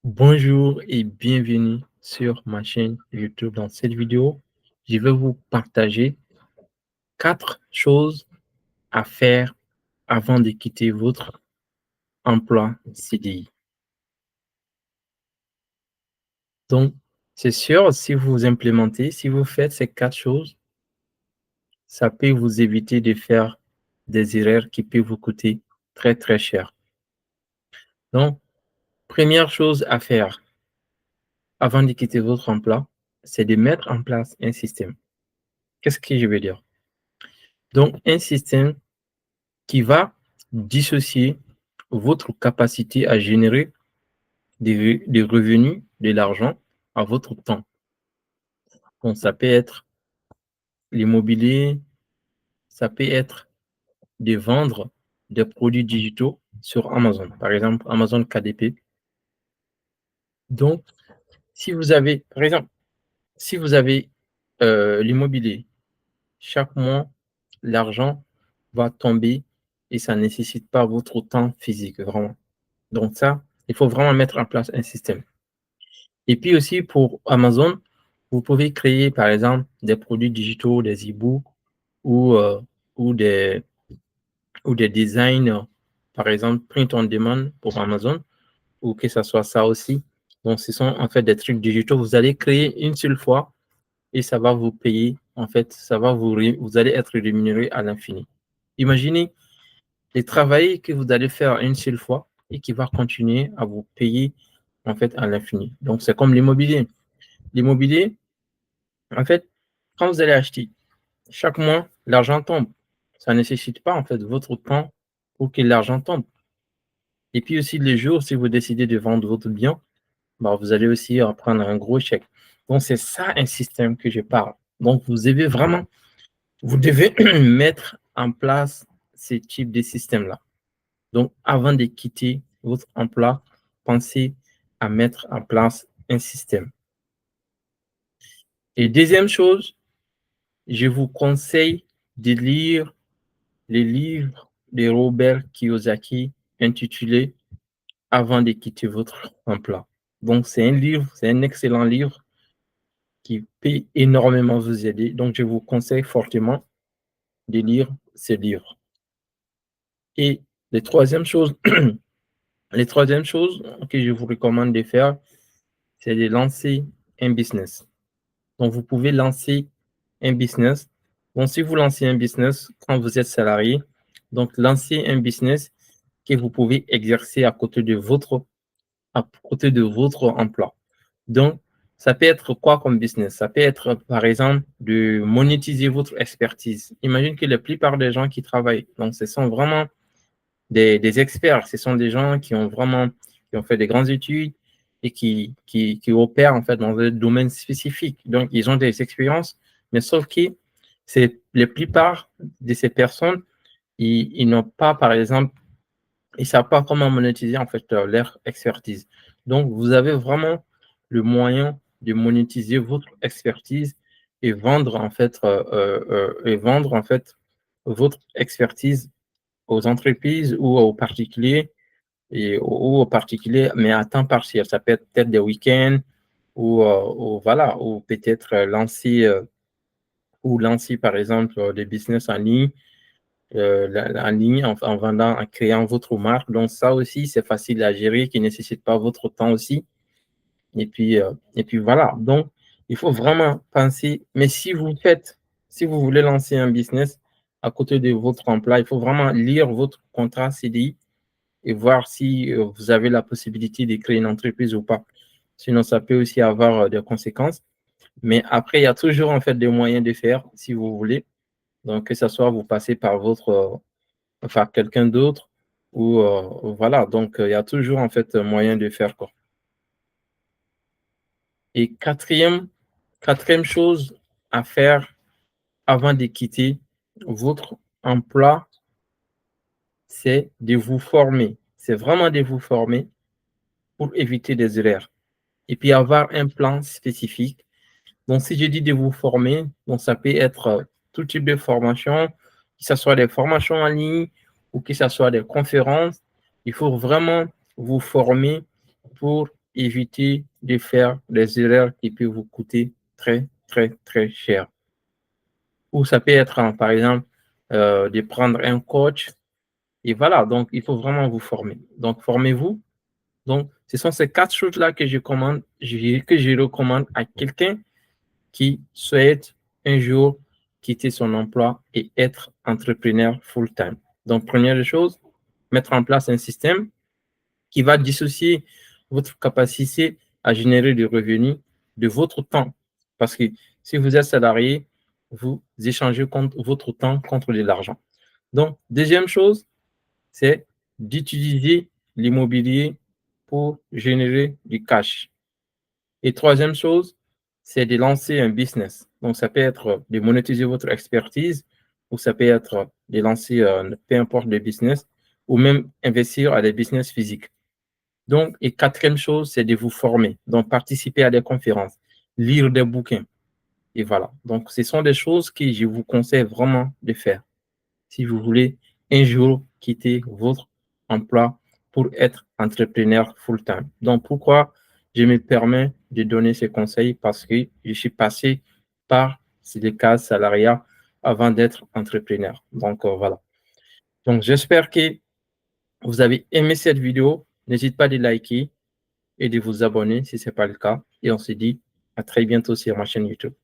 Bonjour et bienvenue sur ma chaîne YouTube. Dans cette vidéo, je vais vous partager 4 choses à faire avant de quitter votre emploi CDI. Donc, c'est sûr, si vous implémentez, si vous faites ces 4 choses, ça peut vous éviter de faire des erreurs qui peuvent vous coûter très, très cher. Donc, première chose à faire avant de quitter votre emploi, c'est de mettre en place un système. Qu'est-ce que je veux dire? Donc, un système qui va dissocier votre capacité à générer des revenus, de l'argent à votre temps. Donc, ça peut être l'immobilier, ça peut être de vendre des produits digitaux sur Amazon, par exemple Amazon KDP. Donc, si vous avez, par exemple, si vous avez l'immobilier, chaque mois, l'argent va tomber et ça ne nécessite pas votre temps physique, vraiment. Donc ça, il faut vraiment mettre en place un système. Et puis aussi pour Amazon, vous pouvez créer par exemple des produits digitaux, des e-books ou, ou, des, ou des designs, par exemple print on demand pour Amazon, ou que ce soit ça aussi. Donc ce sont en fait des trucs digitaux. Vous allez créer une seule fois et ça va vous payer. En fait, vous allez être rémunéré à l'infini. Imaginez les travail que vous allez faire une seule fois et qui va continuer à vous payer en fait à l'infini. Donc c'est comme l'immobilier. L'immobilier, en fait, quand vous allez acheter, chaque mois, l'argent tombe. Ça ne nécessite pas, en fait, votre temps pour que l'argent tombe. Et puis aussi, les jours, si vous décidez de vendre votre bien, bah, vous allez aussi en prendre un gros chèque. Donc, c'est ça un système que je parle. Donc, vous devez mettre en place ce type de système-là. Donc, avant de quitter votre emploi, pensez à mettre en place un système. Et deuxième chose, je vous conseille de lire les livres de Robert Kiyosaki intitulé Avant de quitter votre emploi. Donc, c'est un livre, c'est un excellent livre qui peut énormément vous aider. Donc, je vous conseille fortement de lire ce livre. Et les troisième chose, les troisième chose que je vous recommande de faire, c'est de lancer un business. Donc, vous pouvez lancer un business. Donc, si vous lancez un business quand vous êtes salarié, donc lancez un business que vous pouvez exercer à côté de votre emploi. Donc, ça peut être quoi comme business? Ça peut être, par exemple, de monétiser votre expertise. Imagine que la plupart des gens qui travaillent, donc ce sont vraiment des experts, ce sont des gens qui ont fait des grandes études et qui opèrent en fait dans un domaine spécifique. Donc, ils ont des expériences, mais sauf que c'est la plupart de ces personnes, ils n'ont pas, par exemple, ils ne savent pas comment monétiser en fait leur expertise. Donc, vous avez vraiment le moyen de monétiser votre expertise et vendre en fait, votre expertise aux entreprises ou aux particuliers ou aux particuliers, mais à temps partiel. Ça peut être peut-être des week-ends ou voilà, ou peut-être lancer par exemple des business en ligne en ligne en vendant, en créant votre marque. Donc, ça aussi, c'est facile à gérer, qui ne nécessite pas votre temps aussi. Et puis voilà. Donc, il faut vraiment penser. Mais si vous voulez lancer un business à côté de votre emploi, il faut vraiment lire votre contrat CDI et voir si vous avez la possibilité de créer une entreprise ou pas. Sinon, ça peut aussi avoir des conséquences. Mais après, il y a toujours en fait des moyens de faire si vous voulez. Donc, que ce soit vous passez par enfin quelqu'un d'autre ou voilà, donc il y a toujours en fait un moyen de faire quoi. Et quatrième chose à faire avant de quitter votre emploi, c'est de vous former. C'est vraiment de vous former pour éviter des erreurs et puis avoir un plan spécifique. Donc, si je dis de vous former, donc ça peut être tout type de formation, que ce soit des formations en ligne ou que ce soit des conférences. Il faut vraiment vous former pour éviter de faire des erreurs qui peuvent vous coûter très, très, très cher. Ou ça peut être, par exemple, de prendre un coach. Et voilà, donc il faut vraiment vous former. Donc, formez-vous. Donc, ce sont ces 4 choses-là que je recommande à quelqu'un qui souhaite un jour quitter son emploi et être entrepreneur full-time. Donc, première chose, mettre en place un système qui va dissocier votre capacité à générer des revenus de votre temps. Parce que si vous êtes salarié, vous échangez votre temps contre de l'argent. Donc, deuxième chose, c'est d'utiliser l'immobilier pour générer du cash. Et troisième chose, c'est de lancer un business. Donc, ça peut être de monétiser votre expertise ou ça peut être de lancer peu importe le business ou même investir à des business physiques. Donc, et quatrième chose, c'est de vous former. Donc, participer à des conférences, lire des bouquins. Et voilà. Donc, ce sont des choses que je vous conseille vraiment de faire si vous voulez un jour quitter votre emploi pour être entrepreneur full-time. Donc, pourquoi je me permets de donner ces conseils? Parce que je suis passé par les cases salariat avant d'être entrepreneur. Donc, voilà. Donc, j'espère que vous avez aimé cette vidéo. N'hésitez pas de liker et de vous abonner si ce n'est pas le cas. Et on se dit à très bientôt sur ma chaîne YouTube.